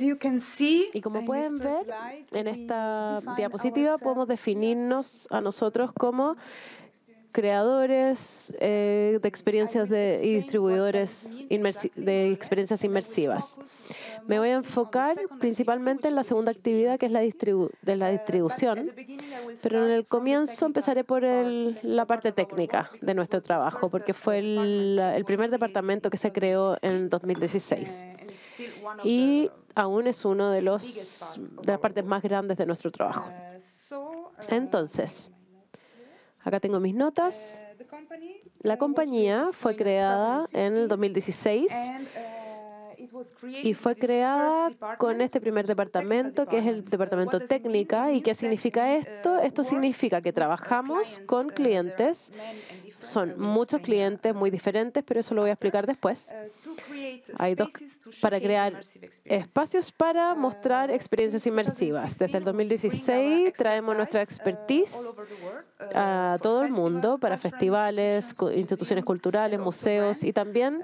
Y como pueden ver, en esta diapositiva podemos definirnos a nosotros como creadores de experiencias y distribuidores de experiencias inmersivas. Me voy a enfocar principalmente en la segunda actividad, que es la distribución, pero en el comienzo empezaré por la parte técnica de nuestro trabajo, porque fue el primer departamento que se creó en 2016 y aún es uno de las partes más grandes de nuestro trabajo. Entonces, acá tengo mis notas. La compañía fue creada en el 2016 y fue creada con este primer departamento, que es el departamento técnica. ¿Y qué significa esto? Esto significa que trabajamos con clientes. Son muchos clientes muy diferentes, pero eso lo voy a explicar después. Hay para crear espacios para mostrar experiencias inmersivas. Desde el 2016 traemos nuestra expertise a todo el mundo para festivales, instituciones culturales, museos y también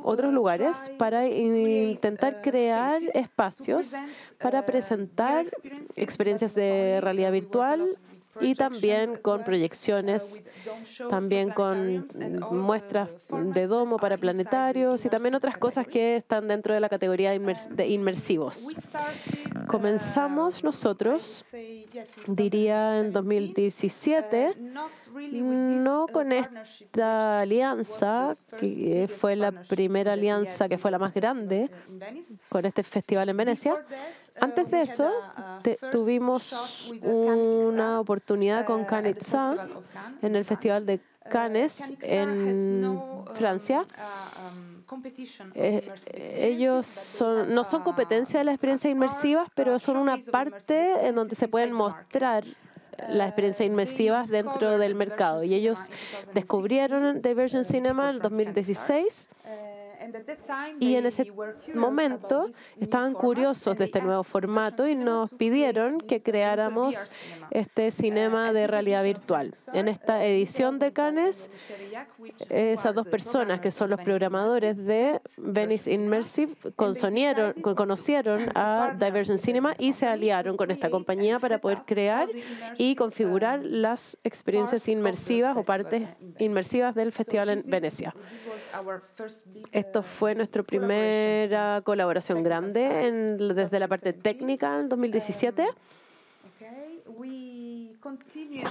otros lugares para intentar crear espacios para presentar experiencias de realidad virtual y también con proyecciones, también con muestras de domo para planetarios y también otras cosas que están dentro de la categoría de inmersivos. Comenzamos nosotros, diría en 2017, no con esta alianza, que fue la primera alianza, que fue la más grande, con este festival en Venecia. Antes de eso, tuvimos una oportunidad con Cannes en el Festival de Cannes en Francia. Ellos no son competencia de las experiencias inmersivas, pero son una parte en donde se pueden mostrar las experiencias inmersivas dentro del mercado. Y ellos descubrieron Divergent Cinema en el 2016. Y en ese momento estaban curiosos de este nuevo formato y nos pidieron que creáramos este cinema de realidad virtual. En esta edición de Cannes, esas dos personas que son los programadores de Venice Immersive conocieron a Divergent Cinema y se aliaron con esta compañía para poder crear y configurar las experiencias inmersivas o partes inmersivas del festival en Venecia. Esto fue nuestra primera colaboración grande desde la parte técnica en 2017.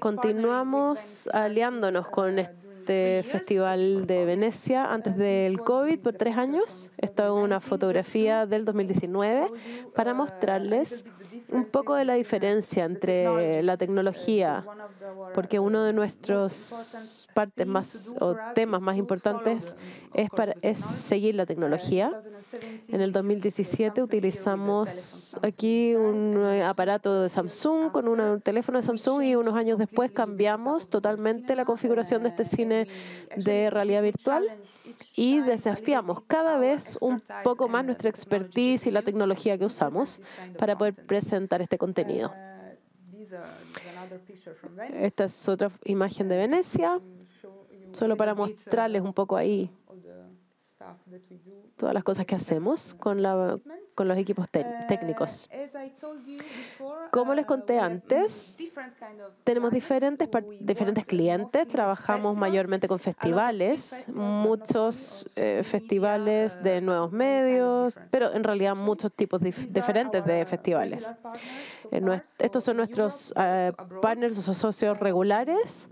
Continuamos aliándonos con este Festival de Venecia antes del COVID por 3 años. Esta es una fotografía del 2019 para mostrarles un poco de la diferencia entre la tecnología, porque uno de nuestros temas más importantes es seguir la tecnología. En el 2017 utilizamos aquí un aparato de Samsung con un teléfono de Samsung y unos años después cambiamos totalmente la configuración de este cine de realidad virtual y desafiamos cada vez un poco más nuestra expertise y la tecnología que usamos para poder presentar este contenido. Esta es otra imagen de Venecia, solo para mostrarles un poco ahí todas las cosas que hacemos con los equipos técnicos. Como les conté antes, tenemos diferentes clientes. Trabajamos mayormente con festivales, muchos festivales de nuevos medios, pero en realidad muchos tipos diferentes de festivales. Estos son nuestros partners o socios regulares.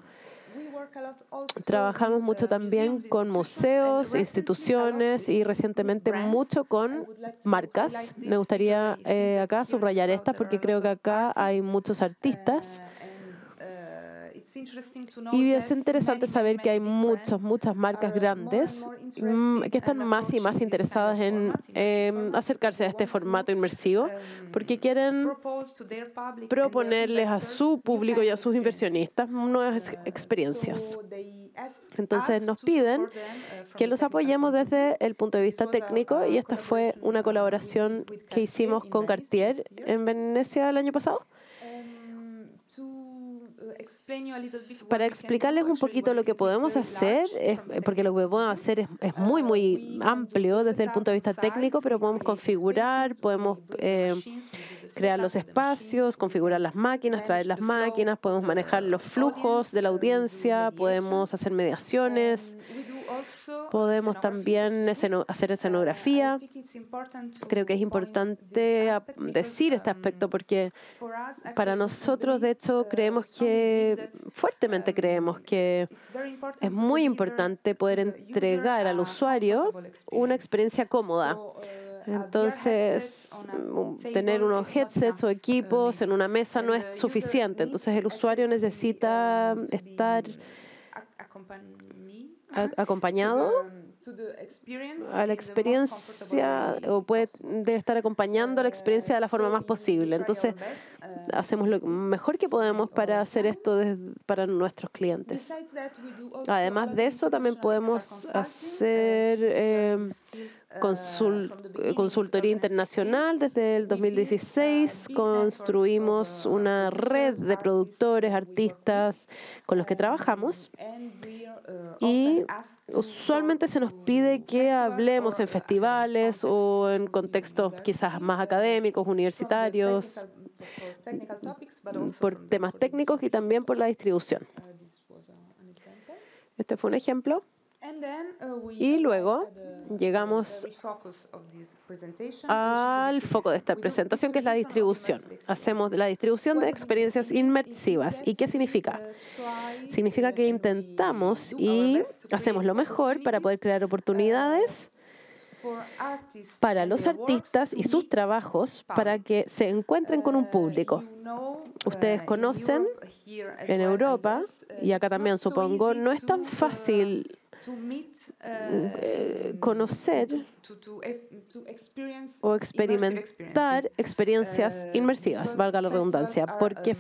Trabajamos mucho también con museos, instituciones y recientemente mucho con marcas. Me gustaría acá subrayar estas porque creo que acá hay muchos artistas. Y es interesante saber que hay muchas marcas grandes que están más y más interesadas en acercarse a este formato inmersivo porque quieren proponerles a su público y a sus inversionistas nuevas experiencias. Entonces nos piden que los apoyemos desde el punto de vista técnico y esta fue una colaboración que hicimos con Cartier en Venecia el año pasado. Para explicarles un poquito lo que podemos hacer, porque lo que podemos hacer es muy, muy amplio desde el punto de vista técnico, pero podemos configurar, podemos crear los espacios, configurar las máquinas, traer las máquinas, podemos manejar los flujos de la audiencia, podemos hacer mediaciones, podemos también hacer escenografía. Creo que es importante decir este aspecto porque para nosotros, de hecho, fuertemente creemos que es muy importante poder entregar al usuario una experiencia cómoda. Entonces, tener unos headsets o equipos en una mesa no es suficiente. Entonces, el usuario necesita estar acompañado a la experiencia o debe estar acompañando a la experiencia de la forma más posible. Entonces, hacemos lo mejor que podemos para hacer esto para nuestros clientes. Además de eso, también podemos hacer consultoría internacional. Desde el 2016 construimos una red de productores, artistas con los que trabajamos y usualmente se nos pide que hablemos en festivales o en contextos quizás más académicos, universitarios, por temas técnicos y también por la distribución. Este fue un ejemplo. Y luego llegamos al foco de esta presentación, que es la distribución. Hacemos la distribución de experiencias inmersivas. ¿Y qué significa? Significa que intentamos y hacemos lo mejor para poder crear oportunidades para los artistas y sus trabajos para que se encuentren con un público. Ustedes conocen, en Europa, y acá también supongo, no es tan fácil conocer o experimentar experiencias inmersivas, valga la redundancia, porque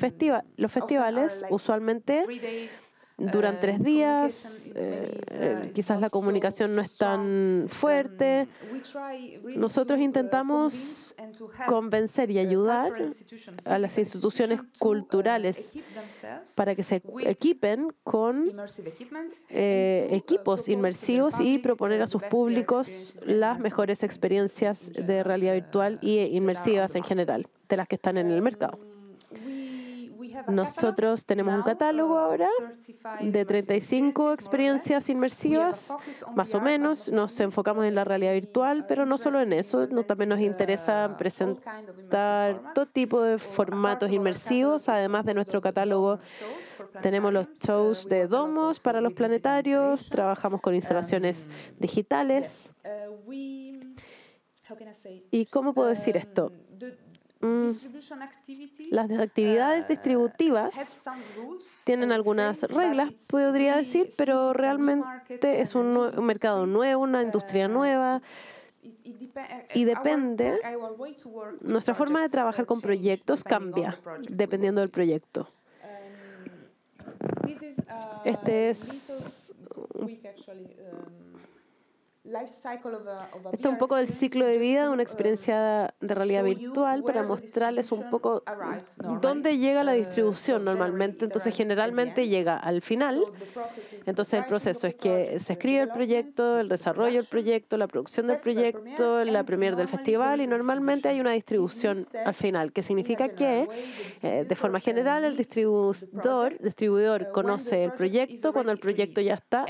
los festivales usualmente duran 3 días, quizás la comunicación no es tan fuerte. Nosotros intentamos convencer y ayudar a las instituciones culturales para que se equipen con equipos inmersivos y proponer a sus públicos las mejores experiencias de realidad virtual y inmersivas en general, de las que están en el mercado. Nosotros tenemos un catálogo ahora de 35 experiencias inmersivas, más o menos. Nos enfocamos en la realidad virtual, pero no solo en eso. También nos interesa presentar todo tipo de formatos inmersivos. Además de nuestro catálogo, tenemos los shows de domos para los planetarios, trabajamos con instalaciones digitales. ¿Y cómo puedo decir esto? Las actividades distributivas tienen algunas reglas, podría decir, pero realmente es un mercado nuevo, una industria nueva, y depende, nuestra forma de trabajar con proyectos cambia dependiendo del proyecto. Este es un poco del ciclo de vida de una experiencia de realidad virtual para mostrarles un poco dónde llega la distribución normalmente. Entonces, generalmente llega al final. Entonces, el proceso es que se escribe el proyecto, el desarrollo del proyecto, la producción del proyecto, la premiere del festival y normalmente hay una distribución al final, que significa que, de forma general, el distribuidor conoce el proyecto cuando el proyecto ya está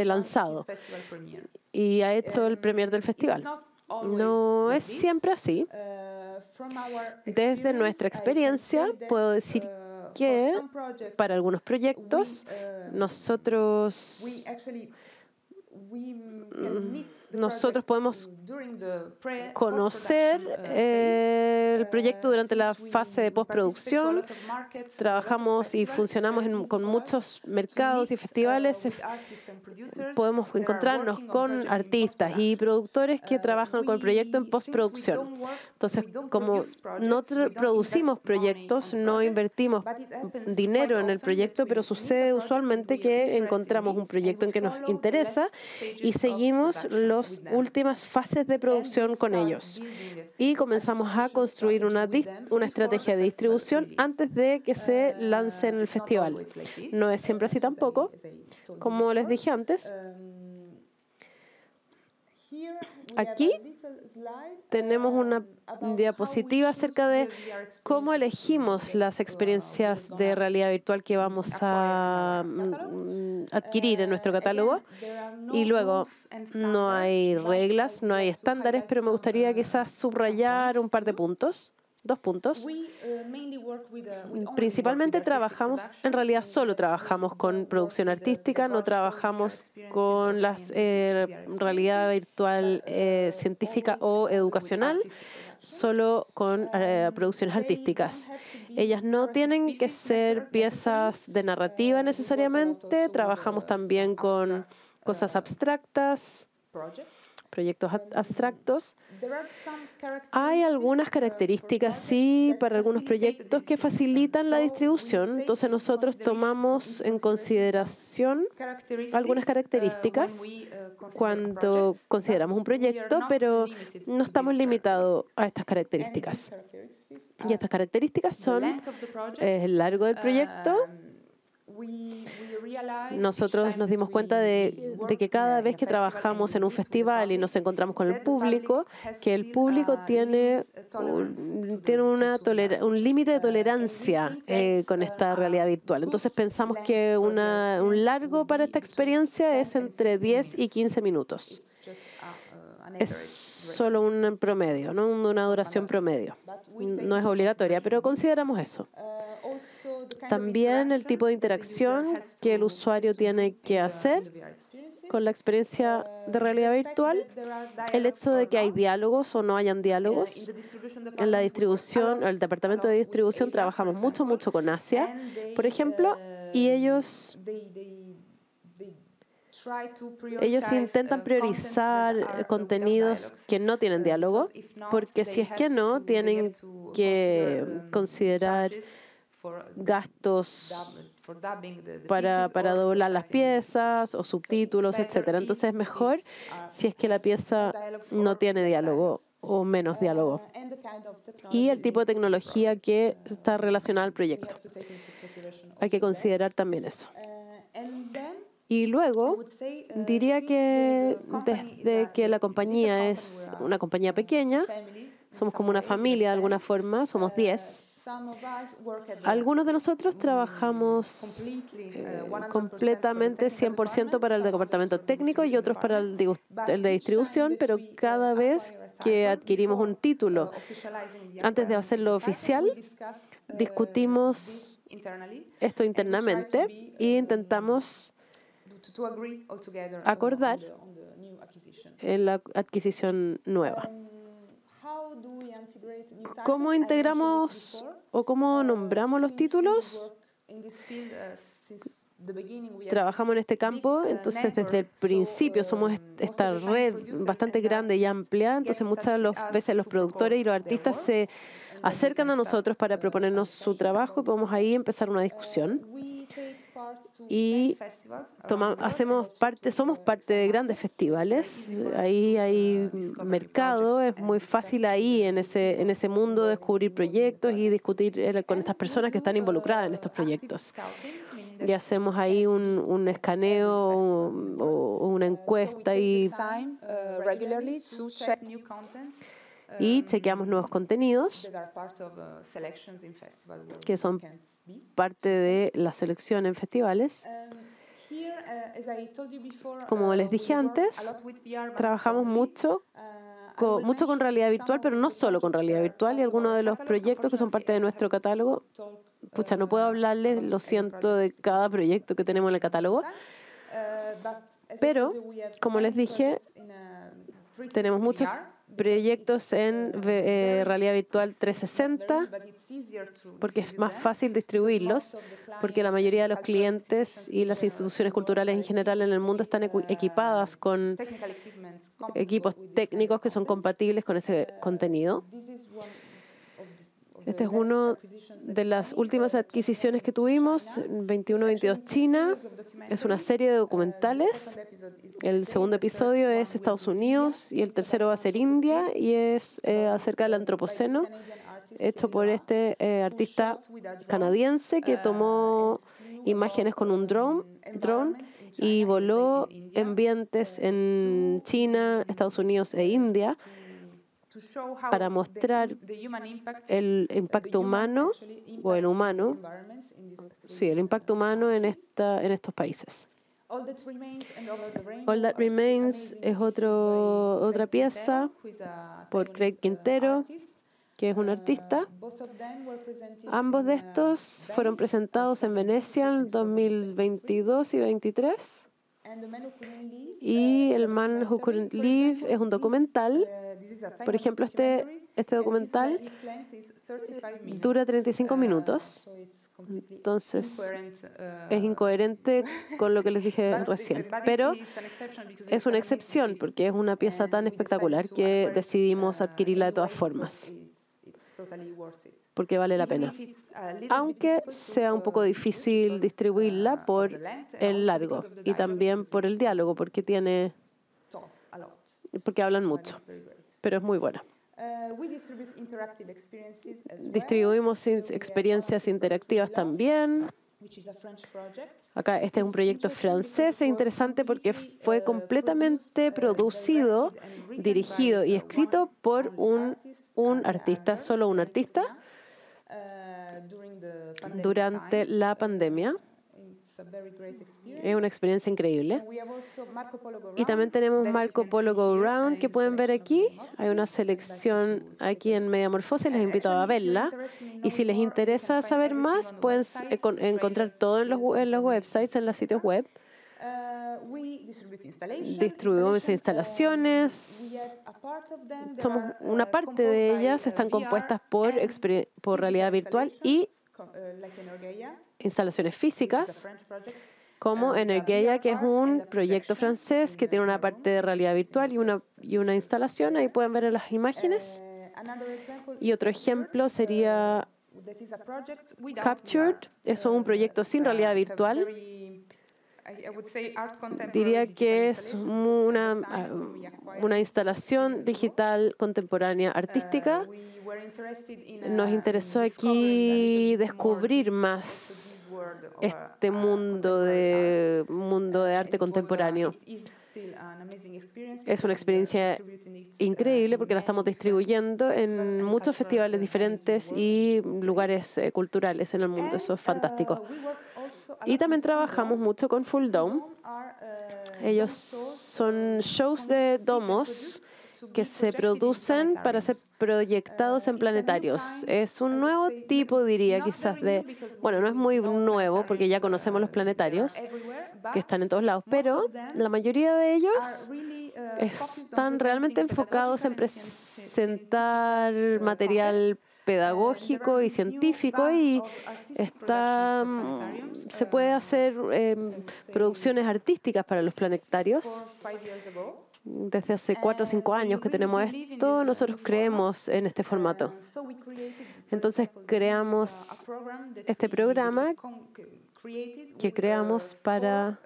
lanzado y ha hecho el premier del festival. No es siempre así. Desde nuestra experiencia, puedo decir que para algunos proyectos nosotros podemos conocer el proyecto durante la fase de postproducción. Trabajamos y funcionamos con muchos mercados y festivales. Podemos encontrarnos con artistas y productores que trabajan con el proyecto en postproducción. Entonces, como no producimos proyectos, no invertimos dinero en el proyecto, pero sucede usualmente que encontramos un proyecto en que nos interesa y seguimos las últimas fases de producción con ellos. Y comenzamos a construir una estrategia de distribución antes de que se lance en el festival. No es siempre así tampoco, como les dije antes. Aquí tenemos una diapositiva acerca de cómo elegimos las experiencias de realidad virtual que vamos a adquirir en nuestro catálogo. Y luego, no hay reglas, no hay estándares, pero me gustaría quizás subrayar un par de puntos. 2 puntos. Principalmente trabajamos, en realidad solo trabajamos con producción artística, no trabajamos con la realidad virtual científica o educacional, solo con producciones artísticas. Ellas no tienen que ser piezas de narrativa necesariamente, trabajamos también con cosas abstractas, proyectos abstractos. Hay algunas características, sí, para algunos proyectos que facilitan la distribución. Entonces nosotros tomamos en consideración algunas características cuando consideramos un proyecto, pero no estamos limitados a estas características. Y estas características son el largo del proyecto. Nosotros nos dimos cuenta de que cada vez que trabajamos en un festival y nos encontramos con el público, que el público tiene un límite de tolerancia con esta realidad virtual. Entonces pensamos que un largo para esta experiencia es entre 10 y 15 minutos. Es solo un promedio, ¿no? Una duración promedio. No es obligatoria, pero consideramos eso. También el tipo de interacción que el usuario tiene que hacer con la experiencia de realidad virtual, el hecho de que hay diálogos o no hayan diálogos. En la distribución, el departamento de distribución, trabajamos mucho con Asia, por ejemplo, y ellos intentan priorizar contenidos que no tienen diálogo, porque si es que no, tienen que considerar gastos para doblar las piezas o subtítulos, etcétera. Entonces es mejor si es que la pieza no tiene diálogo o menos diálogo. Y el tipo de tecnología que está relacionada al proyecto. Hay que considerar también eso. Y luego, diría que desde que la compañía es una compañía pequeña, somos como una familia de alguna forma, somos 10. Algunos de nosotros trabajamos completamente 100% para el departamento técnico y otros para el de distribución, pero cada vez que adquirimos un título, antes de hacerlo oficial, discutimos esto internamente e intentamos acordar en la adquisición nueva. ¿Cómo integramos o cómo nombramos los títulos? Trabajamos en este campo, entonces desde el principio somos esta red bastante grande y amplia, entonces muchas veces los productores y los artistas se acercan a nosotros para proponernos su trabajo y podemos ahí empezar una discusión. Y somos parte de grandes festivales. Ahí hay mercado, es muy fácil ahí en ese mundo descubrir proyectos y discutir con estas personas que están involucradas en estos proyectos. Y hacemos ahí un escaneo o una encuesta y chequeamos nuevos contenidos que son parte de la selección en festivales. Como les dije antes, trabajamos mucho con realidad virtual, pero no solo con realidad virtual, y algunos de los proyectos que son parte de nuestro catálogo, no puedo hablarles, lo siento, de cada proyecto que tenemos en el catálogo, pero, como les dije, tenemos muchos proyectos en realidad virtual 360, porque es más fácil distribuirlos, porque la mayoría de los clientes y las instituciones culturales en general en el mundo están equipadas con equipos técnicos que son compatibles con ese contenido. Este es uno de las últimas adquisiciones que tuvimos, 21-22 China. Es una serie de documentales. El segundo episodio es Estados Unidos y el tercero va a ser India y es acerca del antropoceno, hecho por este artista canadiense que tomó imágenes con un drone y voló ambientes en China, Estados Unidos e India para mostrar el impacto humano o el impacto humano en estos países. All That Remains es otra pieza por Craig Quintero, que es un artista. Ambos de estos fueron presentados en Venecia en 2022 y 2023. Y El Man Who Couldn't Leave es un documental. Por ejemplo, este documental dura 35 minutos. Entonces, es incoherente con lo que les dije recién. Pero es una excepción porque es una pieza tan espectacular que decidimos adquirirla de todas formas, porque vale la pena. Aunque sea un poco difícil distribuirla por el largo y también por el diálogo, porque hablan mucho, pero es muy buena. Distribuimos experiencias interactivas también. Acá este es un proyecto francés, es interesante porque fue completamente producido, dirigido y escrito por un artista, solo un artista, durante la pandemia. Es una experiencia increíble. Y también tenemos Marco Polo Go Round, que pueden ver aquí. Hay una selección aquí en Mediamorfosis, les invito a verla. Y si les interesa saber más, pueden encontrar todo en los websites, en los sitios web. Distribuimos instalaciones. Una parte de ellas están compuestas por realidad virtual y instalaciones físicas, como Energeia, que es un proyecto francés que tiene una parte de realidad virtual y una instalación. Ahí pueden ver en las imágenes. Y otro ejemplo sería Captured. Es un proyecto sin realidad virtual. Diría que es una instalación digital contemporánea artística. Nos interesó aquí descubrir más este mundo de arte contemporáneo. Es una experiencia increíble porque la estamos distribuyendo en muchos festivales diferentes y lugares culturales en el mundo. Eso es fantástico. Y también trabajamos mucho con Full Dome. Ellos son shows de domos que se producen para ser proyectados en planetarios. Es un nuevo tipo, diría, quizás bueno, no es muy nuevo porque ya conocemos los planetarios que están en todos lados, pero la mayoría de ellos están realmente enfocados en presentar material pedagógico y científico y se puede hacer producciones artísticas para los planetarios. Desde hace 4 o 5 años que tenemos esto, nosotros creemos en este formato. Entonces creamos este programa que creamos para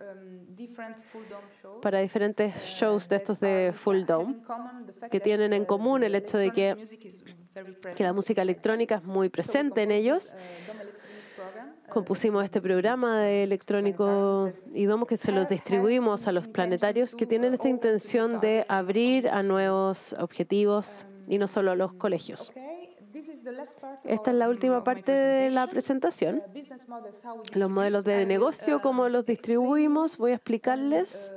diferentes shows de estos de Full Dome, que tienen en común el hecho de que la música electrónica es muy presente en ellos. Compusimos este programa de electrónico y domos que se los distribuimos a los planetarios que tienen esta intención de abrir a nuevos objetivos y no solo a los colegios. Esta es la última parte de la presentación. Los modelos de negocio, cómo los distribuimos, voy a explicarles.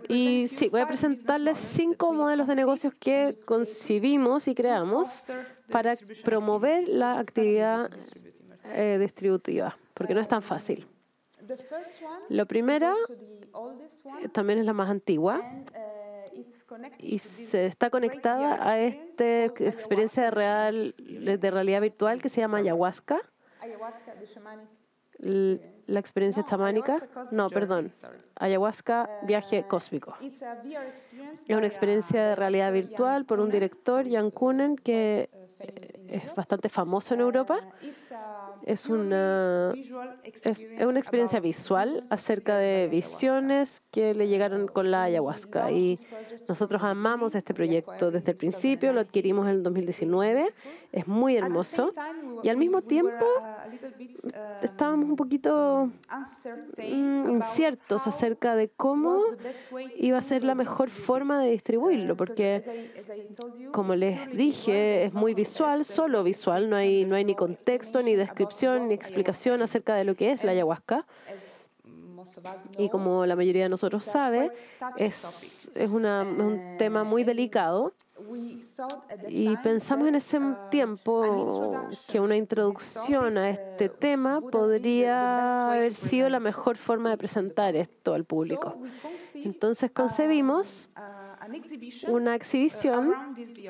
Y sí, voy a presentarles 5 modelos de negocios que concibimos y creamos para promover la actividad distributiva, porque no es tan fácil. La primera también es la más antigua y se está conectada a esta experiencia de realidad virtual que se llama ayahuasca. La experiencia chamánica, ayahuasca, viaje cósmico. Es una experiencia de realidad virtual por un director, Jan Kunen, que es bastante famoso en Europa. Es una experiencia visual acerca de visiones que le llegaron con la ayahuasca. Y nosotros amamos este proyecto desde el principio, lo adquirimos en el 2019. Es muy hermoso. Y al mismo tiempo estábamos un poquito inciertos acerca de cómo iba a ser la mejor forma de distribuirlo, porque, como les dije, es muy visual, solo visual, no hay ni contexto, ni descripción, ni explicación acerca de lo que es la ayahuasca. Y como la mayoría de nosotros sabe, es un tema muy delicado. Y pensamos en ese tiempo que una introducción a este tema podría haber sido la mejor forma de presentar esto al público. Entonces concebimos una exhibición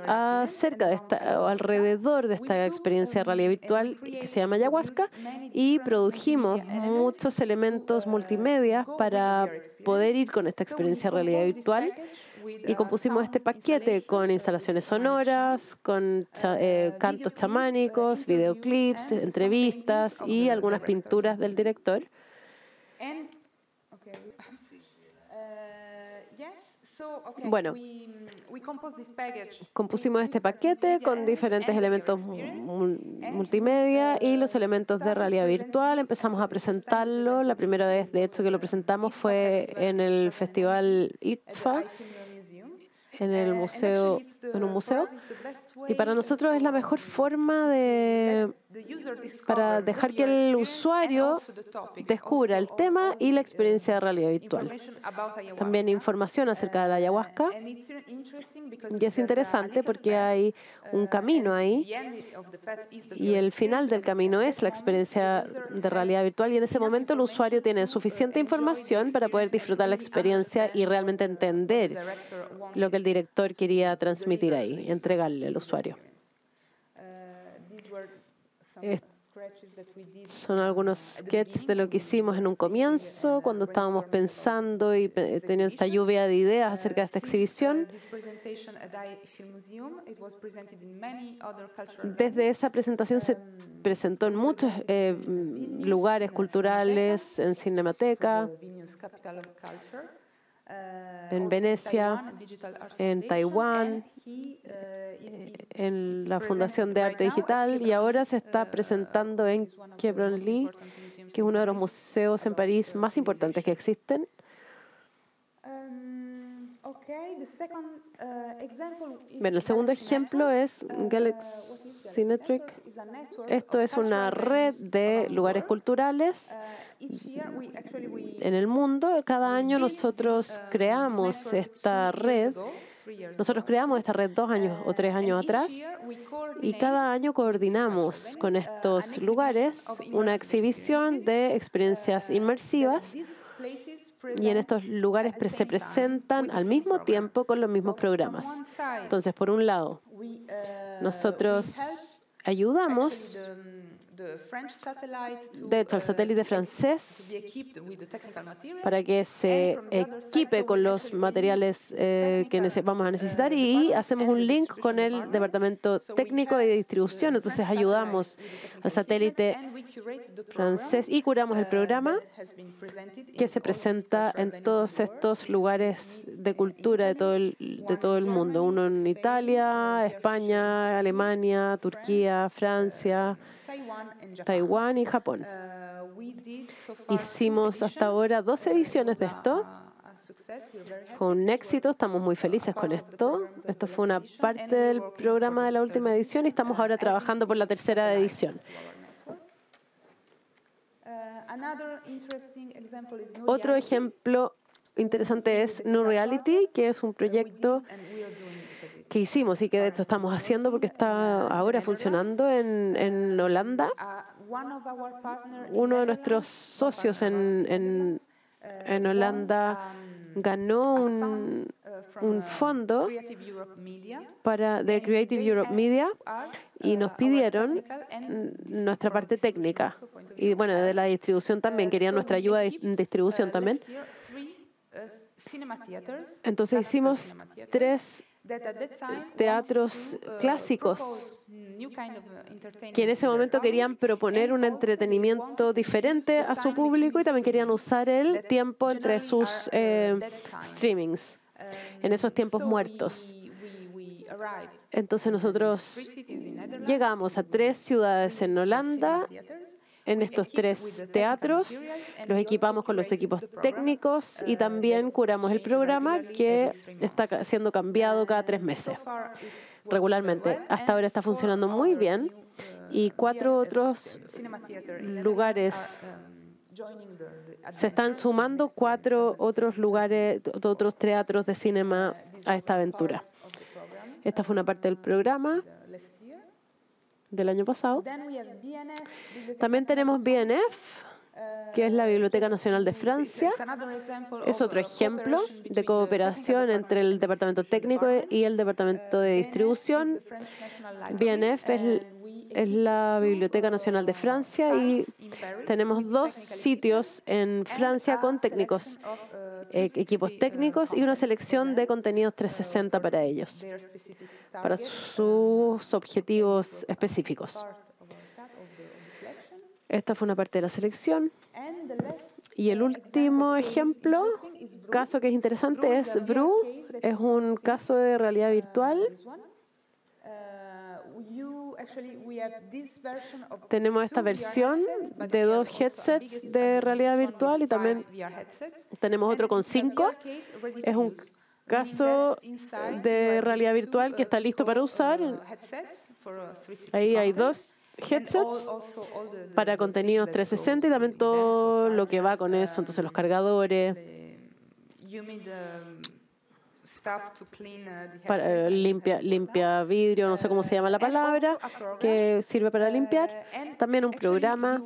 acerca de o alrededor de esta experiencia de realidad virtual que se llama ayahuasca, y produjimos muchos elementos multimedia para poder ir con esta experiencia de realidad virtual. Y compusimos este paquete con instalaciones sonoras, con cantos chamánicos, videoclips, entrevistas y algunas pinturas del director. Bueno, compusimos este paquete con diferentes elementos multimedia y los elementos de realidad virtual. Empezamos a presentarlo. La primera vez, de hecho, que lo presentamos fue en el festival ITFA, en un museo. Y para nosotros es la mejor forma para dejar que el usuario descubra el tema y la experiencia de realidad virtual. También información acerca de la ayahuasca. Y es interesante porque hay un camino ahí, y el final del camino es la experiencia de realidad virtual, y en ese momento el usuario tiene suficiente información para poder disfrutar la experiencia y realmente entender lo que el director quería transmitir ahí, entregarle al usuario. Son algunos sketches de lo que hicimos en un comienzo, cuando estábamos pensando y teniendo esta lluvia de ideas acerca de esta exhibición. Desde esa presentación se presentó en muchos lugares culturales, en Cinemateca, en Venecia, en Taiwán, en la Fundación de Arte Digital, y ahora se está presentando en Quai Branly, que es uno de los museos en París más importantes que existen. Bueno, el segundo ejemplo es Galaxy Network. Esto es una red de lugares culturales en el mundo. Cada año nosotros creamos esta red. Nosotros creamos esta red 2 años o 3 años atrás, y cada año coordinamos con estos lugares una exhibición de experiencias inmersivas, y en estos lugares se presentan al mismo tiempo con los mismos programas. Entonces, por un lado, nosotros ayudamos, de hecho, al satélite francés para que se equipe con los materiales que vamos a necesitar, y hacemos un link con el departamento técnico y de distribución. Entonces ayudamos al satélite francés y curamos el programa que se presenta en todos estos lugares de cultura de todo el mundo. Uno en Italia, España, Alemania, Turquía, Francia, Taiwán y Japón. Hicimos hasta ahora 2 ediciones de esto. Fue un éxito, estamos muy felices con esto. Esto fue una parte del programa de la última edición y estamos ahora trabajando por la tercera edición. Otro ejemplo interesante es New Reality, que es un proyecto que hicimos y que de hecho estamos haciendo porque está ahora funcionando en Holanda. Uno de nuestros socios en Holanda ganó un fondo de Creative Europe Media, y nos pidieron nuestra parte técnica y, bueno, de la distribución también. Querían nuestra ayuda de distribución también. Entonces hicimos 3 teatros clásicos que en ese momento querían proponer un entretenimiento diferente a su público y también querían usar el tiempo entre sus streamings, en esos tiempos muertos. Entonces nosotros llegamos a 3 ciudades en Holanda, en estos 3 teatros, los equipamos con los equipos técnicos y también curamos el programa que está siendo cambiado cada 3 meses, regularmente. Hasta ahora está funcionando muy bien y 4 otros lugares se están sumando, 4 otros lugares, otros teatros de cinema a esta aventura. Esta fue una parte del programa del año pasado. También tenemos BNF, que es la Biblioteca Nacional de Francia. Es otro ejemplo de cooperación entre el Departamento Técnico y el Departamento de Distribución. BNF es la Biblioteca Nacional de Francia y tenemos 2 sitios en Francia con técnicos, equipos técnicos y una selección de contenidos 360 para ellos, para sus objetivos específicos. Esta fue una parte de la selección. Y el último ejemplo, caso que es interesante, es Bru. Es un caso de realidad virtual. Tenemos esta versión de 2 headsets de realidad virtual y también tenemos otro con 5. Es un caso de realidad virtual que está listo para usar. Ahí hay 2 headsets para contenidos 360 y también todo lo que va con eso, entonces los cargadores, para limpia vidrio, no sé cómo se llama la palabra, que sirve para limpiar. También un programa.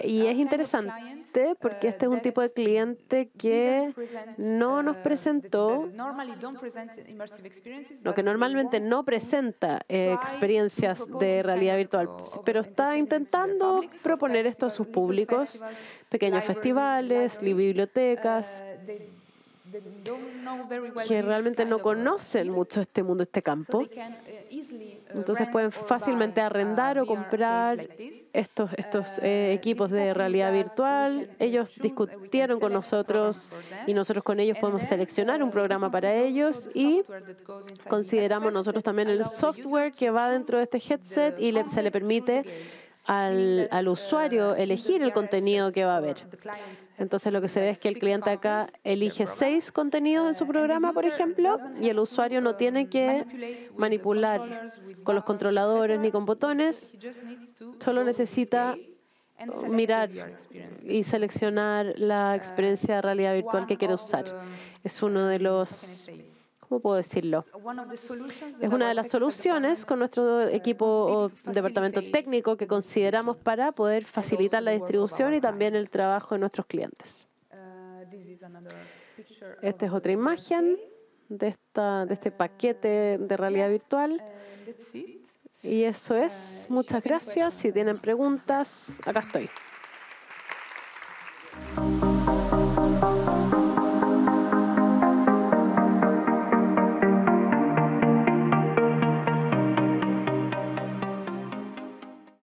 Y es interesante porque este es un tipo de cliente que no nos presentó, lo que normalmente no presenta experiencias de realidad virtual, pero está intentando proponer esto a sus públicos, pequeños festivales, bibliotecas, que realmente no conocen mucho este mundo, este campo. Entonces pueden fácilmente arrendar o comprar estos equipos de realidad virtual. Ellos discutieron con nosotros y nosotros con ellos podemos seleccionar un programa para ellos y consideramos nosotros también el software que va dentro de este headset y se le permite al usuario elegir el contenido que va a ver. Entonces lo que se ve es que el cliente acá elige 6 contenidos en su programa, por ejemplo, y el usuario no tiene que manipular con los controladores ni con botones, solo necesita mirar y seleccionar la experiencia de realidad virtual que quiere usar. Es uno de los, ¿cómo puedo decirlo? Es una de las soluciones con nuestro equipo o departamento técnico que consideramos para poder facilitar la distribución y también el trabajo de nuestros clientes. Esta es otra imagen de este paquete de realidad virtual. Y eso es. Muchas gracias. Si tienen preguntas, acá estoy.